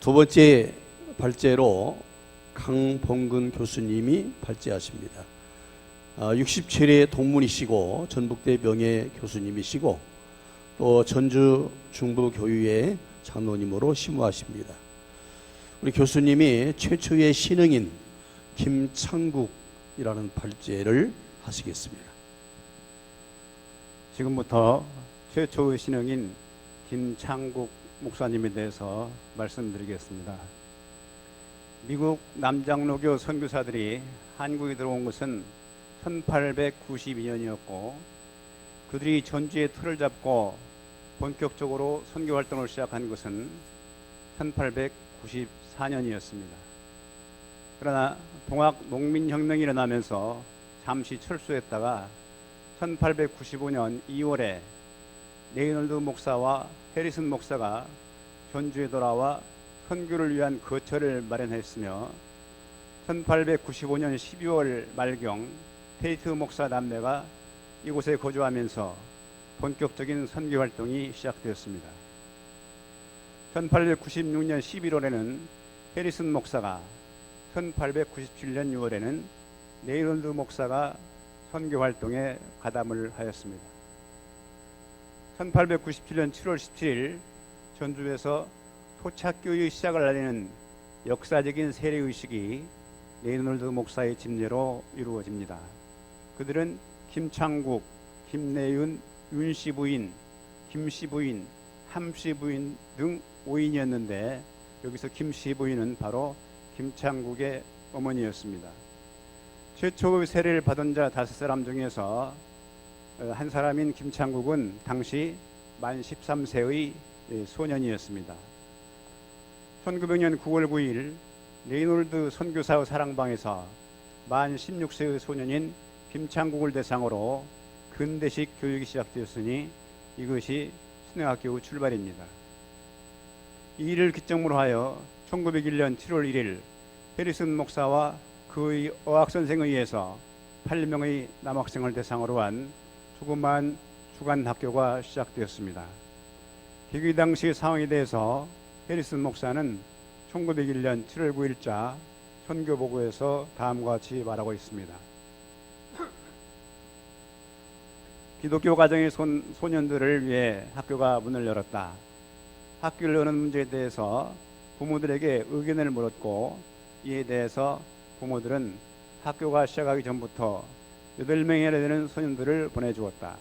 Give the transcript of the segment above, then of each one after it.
두 번째 발제로 강봉근 교수님이 발제하십니다. 67회 동문이시고 전북대 명예 교수님이시고 또 전주 중부교육의 장로님으로 심우하십니다. 우리 교수님이 최초의 신흥인 김창국이라는 발제를 하시겠습니다. 지금부터 최초의 신흥인 김창국 목사님에 대해서 말씀드리겠습니다. 미국 남장로교 선교사들이 한국에 들어온 것은 1892년이었고 그들이 전주에 틀을 잡고 본격적으로 선교 활동을 시작한 것은 1894년이었습니다. 그러나 동학 농민혁명이 일어나면서 잠시 철수했다가 1895년 2월에 레이놀드 목사와 해리슨 목사가 전주에 돌아와 선교를 위한 거처를 마련했으며 1895년 12월 말경 테이트 목사 남매가 이곳에 거주하면서 본격적인 선교 활동이 시작되었습니다. 1896년 11월에는 해리슨 목사가, 1897년 6월에는 레이놀드 목사가 선교 활동에 가담을 하였습니다. 1897년 7월 17일 전주에서 토착교의 시작을 알리는 역사적인 세례의식이 레이놀드 목사의 집례로 이루어집니다. 그들은 김창국, 김내윤, 윤씨 부인, 김씨 부인, 함씨 부인 등 5인이었는데 여기서 김씨 부인은 바로 김창국의 어머니였습니다. 최초의 세례를 받은 자 5사람 중에서 한 사람인 김창국은 당시 만 13세의 소년이었습니다. 1900년 9월 9일 레이놀드 선교사의 사랑방에서 만 16세의 소년인 김창국을 대상으로 근대식 교육이 시작되었으니 이것이 신흥학교의 출발입니다. 이 일을 기점으로 하여 1901년 7월 1일 해리슨 목사와 그의 어학선생에 의해서 8명의 남학생을 대상으로 한 조그마한 주간 학교가 시작되었습니다. 개교 당시의 상황에 대해서 해리슨 목사는 1901년 7월 9일자 선교보고에서 다음과 같이 말하고 있습니다. 기독교 가정의 소년들을 위해 학교가 문을 열었다. 학교를 여는 문제에 대해서 부모들에게 의견을 물었고 이에 대해서 부모들은 학교가 시작하기 전부터 8명이나 되는 소년들을 보내주었다.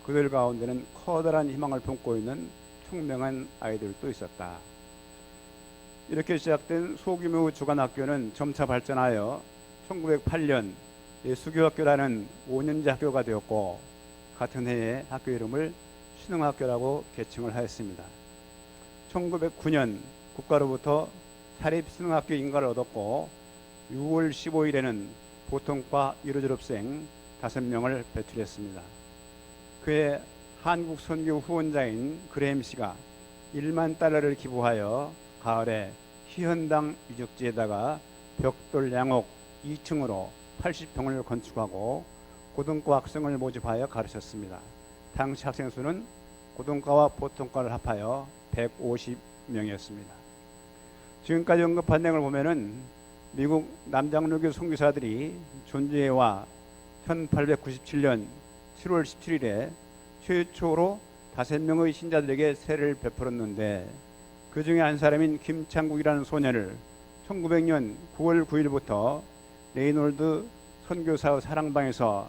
그들 가운데는 커다란 희망을 품고 있는 총명한 아이들도 있었다. 이렇게 시작된 소규모 주간학교는 점차 발전하여 1908년 수교학교라는 5년제 학교가 되었고 같은 해에 학교 이름을 신흥학교라고 개칭을 하였습니다. 1909년 국가로부터 사립신흥학교 인가를 얻었고 6월 15일에는 보통과 1호 졸업생 5명을 배출했습니다. 그해 한국 선교 후원자인 그레임 씨가 1만 달러를 기부하여 가을에 희현당 유적지에다가 벽돌 양옥 2층으로 80평을 건축하고 고등과 학생을 모집하여 가르쳤습니다. 당시 학생 수는 고등과와 보통과를 합하여 150명이었습니다. 지금까지 언급한 내용을 보면은 미국 남장로교 선교사들이 전주에 와 1897년 7월 17일에 최초로 5명의 신자들에게 세례를 베풀었는데 그 중에 한 사람인 김창국이라는 소년을 1900년 9월 9일부터 레이놀드 선교사의 사랑방에서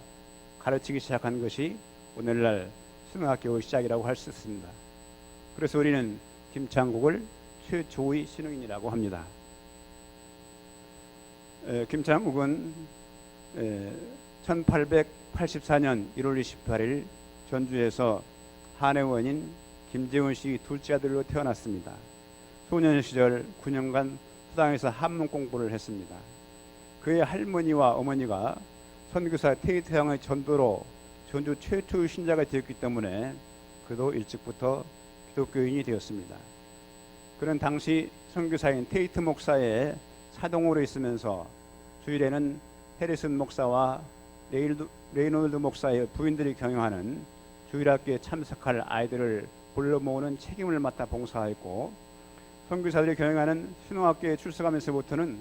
가르치기 시작한 것이 오늘날 신흥학교의 시작이라고 할 수 있습니다. 그래서 우리는 김창국을 최초의 신흥인이라고 합니다. 김창국은 1884년 1월 28일 전주에서 한의원인 김재훈 씨 둘째 아들로 태어났습니다. 소년 시절 9년간 수당에서 한문 공부를 했습니다. 그의 할머니와 어머니가 선교사 테이트 양의 전도로 전주 최초의 신자가 되었기 때문에 그도 일찍부터 기독교인이 되었습니다. 그는 당시 선교사인 테이트 목사의 사동으로 있으면서 주일에는 해리슨 목사와 레이놀드 목사의 부인들이 경영하는 주일학교에 참석할 아이들을 불러 모으는 책임을 맡아 봉사하였고, 선교사들이 경영하는 신흥학교에 출석하면서부터는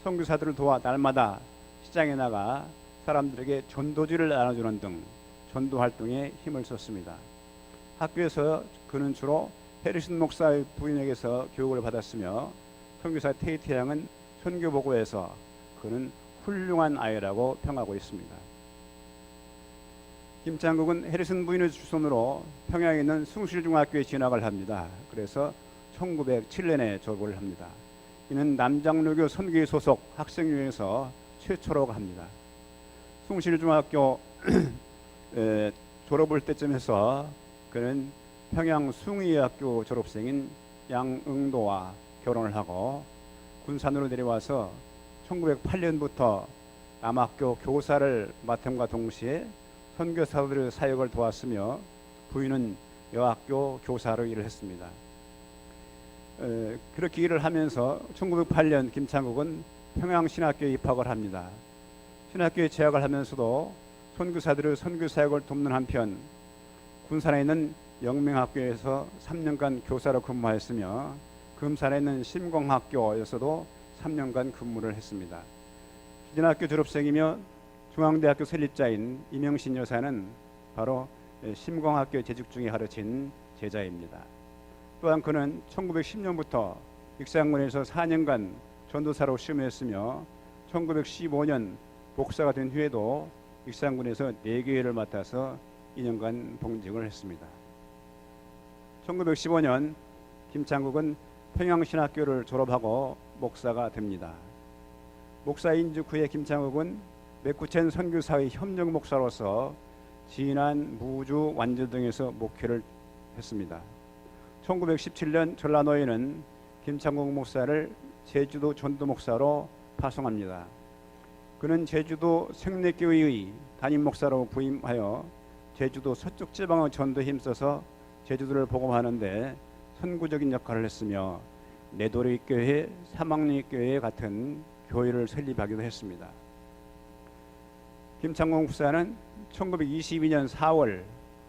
선교사들을 도와 날마다 시장에 나가 사람들에게 전도지를 나눠주는 등 전도 활동에 힘을 썼습니다. 학교에서 그는 주로 해리슨 목사의 부인에게서 교육을 받았으며, 선교사 테이트 양은 선교 보고에서 그는 훌륭한 아이라고 평하고 있습니다. 김창국은 해리슨 부인의 주선으로 평양에 있는 숭실중학교에 진학을 합니다. 그래서 1907년에 졸업을 합니다. 이는 남장로교 선교회 소속 학생 중에서 최초라고 합니다. 숭실중학교 졸업을 때쯤 해서 그는 평양 숭의학교 졸업생인 양응도와 결혼을 하고 군산으로 내려와서 1908년부터 남학교 교사를 맡음과 동시에 선교사들의 사역을 도왔으며, 부인은 여학교 교사로 일을 했습니다. 그렇게 일을 하면서 1908년 김창국은 평양신학교에 입학을 합니다. 신학교에 재학을 하면서도 선교사들의 선교사역을 돕는 한편 군산에 있는 영명학교에서 3년간 교사로 근무하였으며, 금산에 있는 심공학교에서도 3년간 근무를 했습니다. 기진학교 졸업생이며 중앙대학교 설립자인 이명신 여사는 바로 심공학교 재직 중에 가르친 제자입니다. 또한 그는 1910년부터 익산군에서 4년간 전도사로 시험했으며 1915년 목사가 된 후에도 익산군에서 4교회를 맡아서 2년간 봉직을 했습니다. 1915년 김창국은 평양신학교를 졸업하고 목사가 됩니다. 목사 인직 후에 김창국은 맥구첸 선교사의 협력 목사로서 진안, 무주, 완주 등에서 목회를 했습니다. 1917년 전라노예는 김창국 목사를 제주도 전도 목사로 파송합니다. 그는 제주도 생례교회의 담임 목사로 부임하여 제주도 서쪽 지방의 전도에 힘써서 제주도를 복음하는데 선구적인 역할을 했으며, 내도리교회, 사막리교회 같은 교회를 설립하기도 했습니다. 김창국 목사는 1922년 4월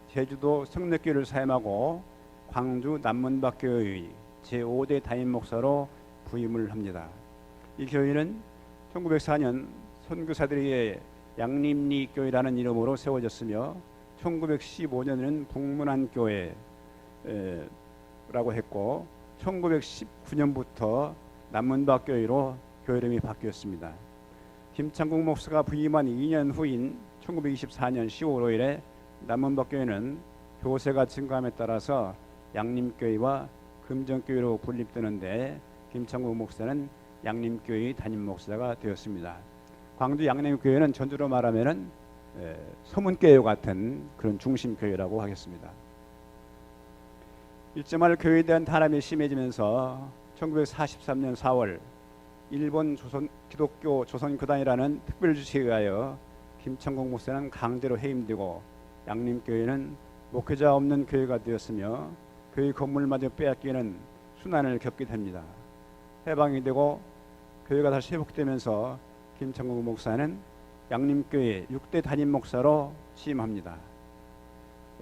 제주도 성례교회를 사임하고 광주 남문박교회의 제5대 담임 목사로 부임을 합니다. 이 교회는 1904년 선교사들의 양림리교회라는 이름으로 세워졌으며 1915년에는 북문안교회라고 했고 1919년부터 남문박교회로 교회 이름이 바뀌었습니다. 김창국 목사가 부임한 2년 후인 1924년 10월 5일에 남문박교회는 교세가 증가함에 따라서 양림교회와 금정교회로 분립되는데, 김창국 목사는 양림교회의 담임 목사가 되었습니다. 광주 양림교회는 전주로 말하면은 서문교회 같은 그런 중심교회라고 하겠습니다. 일제말 교회에 대한 탄압이 심해지면서 1943년 4월 일본 기독교 조선교단이라는 특별주치에 의하여 김창국 목사는 강제로 해임되고, 양림교회는 목회자 없는 교회가 되었으며 교회 건물마저 빼앗기는 순환을 겪게 됩니다. 해방이 되고 교회가 다시 회복되면서 김창국 목사는 양림교회 6대 담임 목사로 취임합니다.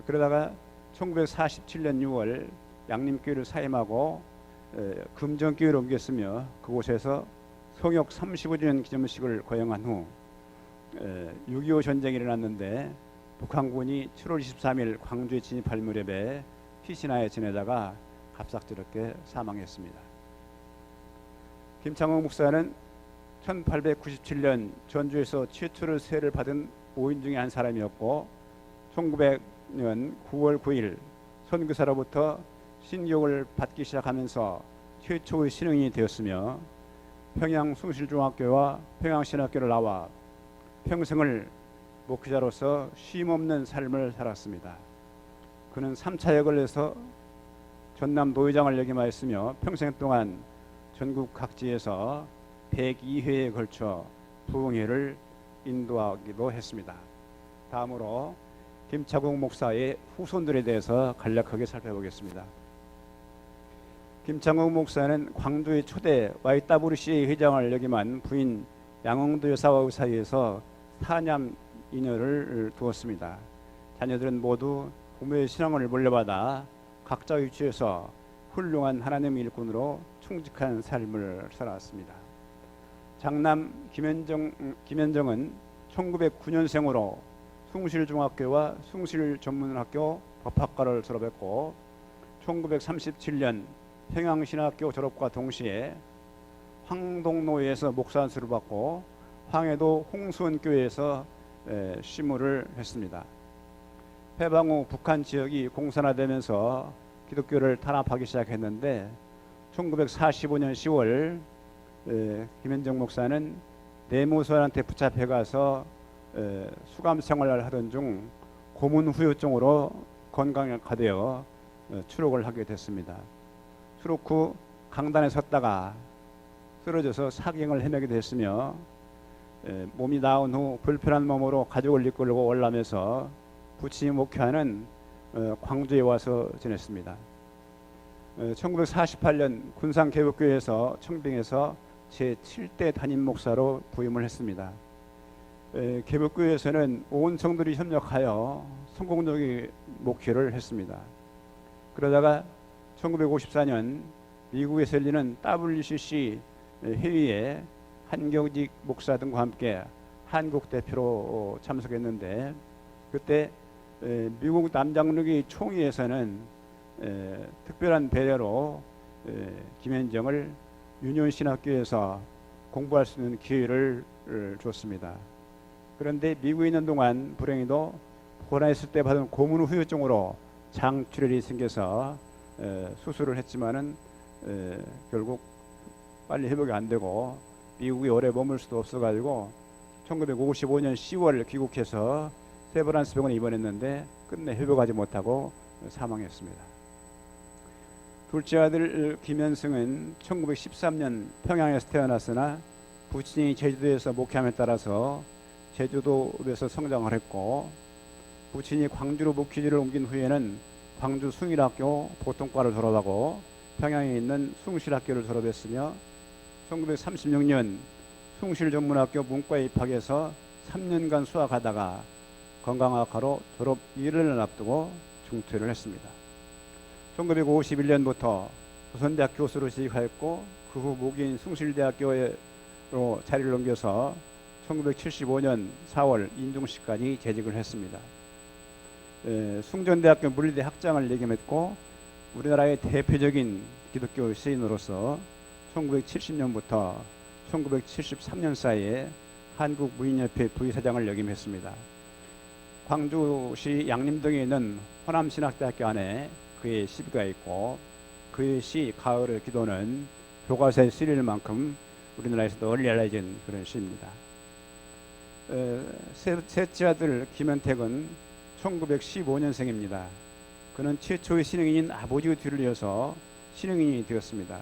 그러다가 1947년 6월 양림교회를 사임하고 금정교회로 옮겼으며, 그곳에서 성역 35주년 기념식을 거행한 후 6.25 전쟁이 일어났는데 북한군이 7월 23일 광주에 진입할 무렵에 피신하에 지내다가 갑작스럽게 사망했습니다. 김창국 목사는 1897년 전주에서 최초로 세를 받은 5인 중에 한 사람이었고 1900년 9월 9일 선교사로부터 신교육을 받기 시작하면서 최초의 신흥인이 되었으며, 평양 숭실중학교와 평양신학교를 나와 평생을 목회자로서 쉼없는 삶을 살았습니다. 그는 3차역을 내서 전남 노회장을 역임하였으며 평생 동안 전국 각지에서 102회에 걸쳐 부흥회를 인도하기도 했습니다. 다음으로 김창국 목사의 후손들에 대해서 간략하게 살펴보겠습니다. 김창국 목사는 광주의 초대 YWCA 회장을 역임한 부인 양홍도 여사와의 사이에서 사남 이녀를 두었습니다. 자녀들은 모두 부모의 신앙을 물려받아 각자 위치에서 훌륭한 하나님의 일꾼으로 충직한 삶을 살아왔습니다. 장남 김현정은 1909년생으로 숭실중학교와 숭실전문학교 법학과를 졸업했고 1937년 평양신학교 졸업과 동시에 황동로에서 목사수를 받고 황해도 홍수원교회에서 시무를 했습니다. 해방 후 북한 지역이 공산화되면서 기독교를 탄압하기 시작했는데 1945년 10월 김현정 목사는 내무소한테 붙잡혀 가서 수감 생활을 하던 중 고문 후유증으로 건강하되어 추록을 하게 됐습니다. 추록 후 강단에 섰다가 쓰러져서 사경을 헤매게 됐으며 몸이 나은 후 불편한 몸으로 가족을 이끌고 올라면서 부친이 목회하는 광주에 와서 지냈습니다. 1948년 군산개복교회에서 청빙해서 제7대 담임 목사로 부임을 했습니다. 개복교회에서는 온 성들이 협력하여 성공적인 목회를 했습니다. 그러다가 1954년 미국에서 열리는 WCC 회의에 한경직 목사 등과 함께 한국 대표로 참석했는데 그때 미국 남장로교 총회에서는 특별한 배려로 김현정을 유년신학교에서 공부할 수 있는 기회를 줬습니다. 그런데 미국에 있는 동안 불행히도 고난했을 때 받은 고문 후유증으로 장출혈이 생겨서 수술을 했지만은 결국 빨리 회복이 안 되고 미국에 오래 머물 수도 없어가지고 1955년 10월 귀국해서 세브란스 병원에 입원했는데 끝내 회복하지 못하고 사망했습니다. 둘째 아들 김현승은 1913년 평양에서 태어났으나 부친이 제주도에서 목회함에 따라서 제주도에서 성장을 했고 부친이 광주로 목회지를 옮긴 후에는 광주 숭일학교 보통과를 졸업하고 평양에 있는 숭실학교를 졸업했으며 1936년 숭실전문학교 문과에 입학해서 3년간 수학하다가 건강학과로 졸업 1년을 앞두고 중퇴를 했습니다. 1951년부터 조선대학 교수로 재직하였고 그 후 모기인 숭실대학교로 자리를 옮겨서 1975년 4월 인중시까지 재직을 했습니다. 숭전대학교 물리대 학장을 역임했고 우리나라의 대표적인 기독교 시인으로서 1970년부터 1973년 사이에 한국무인협회 부의사장을 역임했습니다. 광주시 양림동에 있는 호남신학대학교 안에 그의 시비가 있고 그의 시 가을의 기도는 교과서에 쓰일 만큼 우리나라에서 널리 알려진 그런 시입니다. 셋째 아들 김현택은 1915년생입니다. 그는 최초의 신흥인인 아버지의 뒤를 이어서 신흥인이 되었습니다.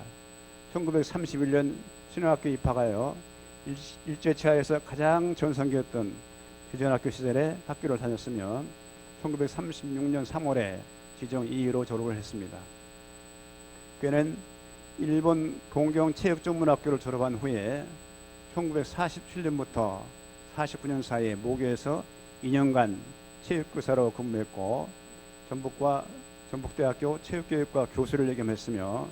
1931년 신흥학교에 입학하여 일제치하에서 가장 전성기였던 규전학교 시절에 학교를 다녔으며 1936년 3월에 지정 2위로 졸업을 했습니다. 그는 일본 동경체육전문학교를 졸업한 후에 1947년부터 49년 사이에 모교에서 2년간 체육교사로 근무했고 전북대학교 체육교육과 교수를 역임했으며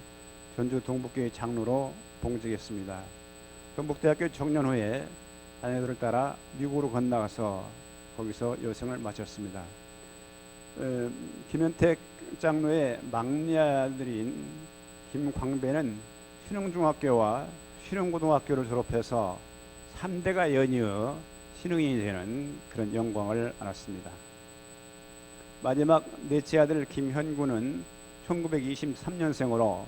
전주 동북교회 장로로 봉직했습니다. 전북대학교 정년 후에 아내들을 따라 미국으로 건너가서 거기서 여생을 마쳤습니다. 김현택 장로의 막내 아들인 김광배는 신흥중학교와 신흥고등학교를 졸업해서 3대가 연이어 신흥인이 되는 그런 영광을 안았습니다. 마지막 넷째 아들 김현구는 1923년생으로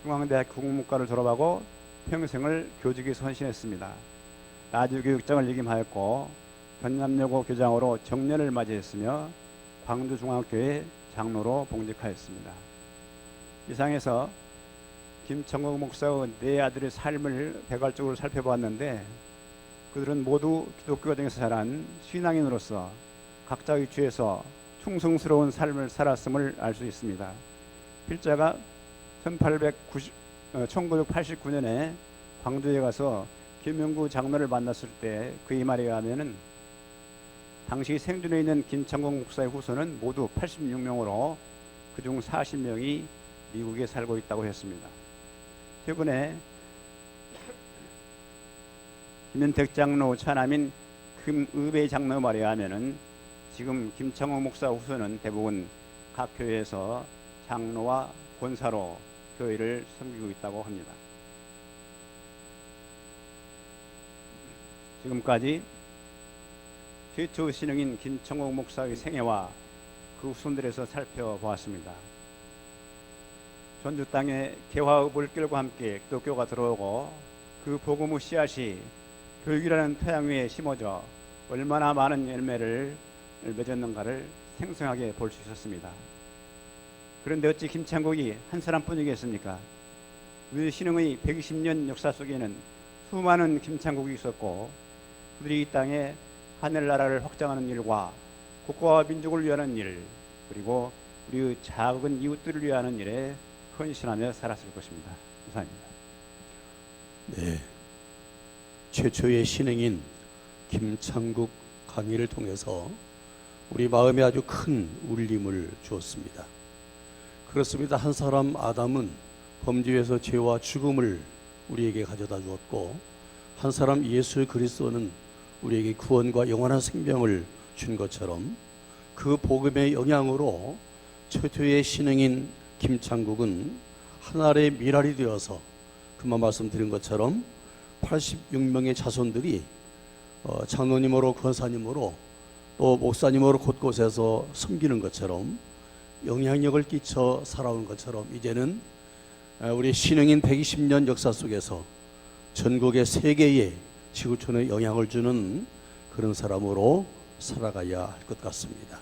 중앙대학 국문과를 졸업하고 평생을 교직에 헌신했습니다. 나주교육장을 역임하였고 전남여고 교장으로 정년을 맞이했으며 광주중앙교회 장로로 봉직하였습니다. 이상에서 김정국 목사의 네 아들의 삶을 개괄적으로 살펴보았는데 그들은 모두 기독교 가정에서 자란 신앙인으로서 각자 위치에서 충성스러운 삶을 살았음을 알 수 있습니다. 필자가 1989년에 광주에 가서 김영구 장로를 만났을 때 그의 말에 의하면은 당시 생존해 있는 김창국 목사의 후손은 모두 86명으로 그중 40명이 미국에 살고 있다고 했습니다. 최근에 김현택 장로 차남인 금의배 장로 말에 의하면은 지금 김창국 목사 후손은 대부분 각 교회에서 장로와 권사로 교회를 섬기고 있다고 합니다. 지금까지 최초 신흥인 김창국 목사의 생애와 그 후손들에서 살펴보았습니다. 전주 땅에 개화의 물결과 함께 기독교가 들어오고 그 복음의 씨앗이 교육이라는 토양 위에 심어져 얼마나 많은 열매를 맺었는가를 생생하게 볼 수 있었습니다. 그런데 어찌 김창국이 한 사람뿐이겠습니까? 우리 신흥의 120년 역사 속에는 수많은 김창국이 있었고 그들이 이 땅에 하늘나라를 확장하는 일과 국가와 민족을 위하는 일, 그리고 우리의 작은 이웃들을 위하는 일에 헌신하며 살았을 것입니다. 감사합니다. 네, 최초의 신흥인 김창국 강의를 통해서 우리 마음에 아주 큰 울림을 주었습니다. 그렇습니다. 한 사람 아담은 범죄에서 죄와 죽음을 우리에게 가져다 주었고, 한 사람 예수 그리스도는 우리에게 구원과 영원한 생명을 준 것처럼 그 복음의 영향으로 최초의 신흥인 김창국은 하나의 미랄이 되어서 그만 말씀드린 것처럼 86명의 자손들이 장로님으로 권사님으로 또 목사님으로 곳곳에서 섬기는 것처럼 영향력을 끼쳐 살아온 것처럼 이제는 우리 신흥인 120년 역사 속에서 전국의 세계에 지구촌에 영향을 주는 그런 사람으로 살아가야 할 것 같습니다.